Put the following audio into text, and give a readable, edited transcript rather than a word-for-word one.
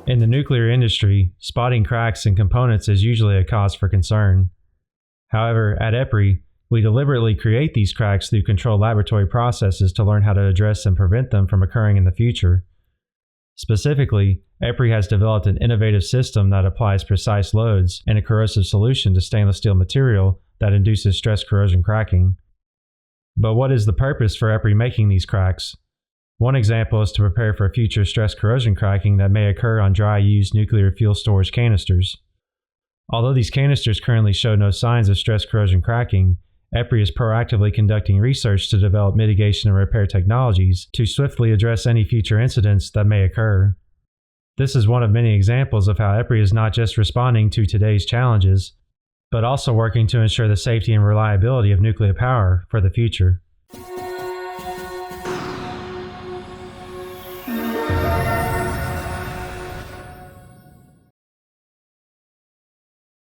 In the nuclear industry, spotting cracks in components is usually a cause for concern. However, at EPRI, we deliberately create these cracks through controlled laboratory processes to learn how to address and prevent them from occurring in the future. Specifically, EPRI has developed an innovative system that applies precise loads and a corrosive solution to stainless steel material that induces stress corrosion cracking. But what is the purpose for EPRI making these cracks? One example is to prepare for future stress corrosion cracking that may occur on dry used nuclear fuel storage canisters. Although these canisters currently show no signs of stress corrosion cracking, EPRI is proactively conducting research to develop mitigation and repair technologies to swiftly address any future incidents that may occur. This is one of many examples of how EPRI is not just responding to today's challenges, but also working to ensure the safety and reliability of nuclear power for the future.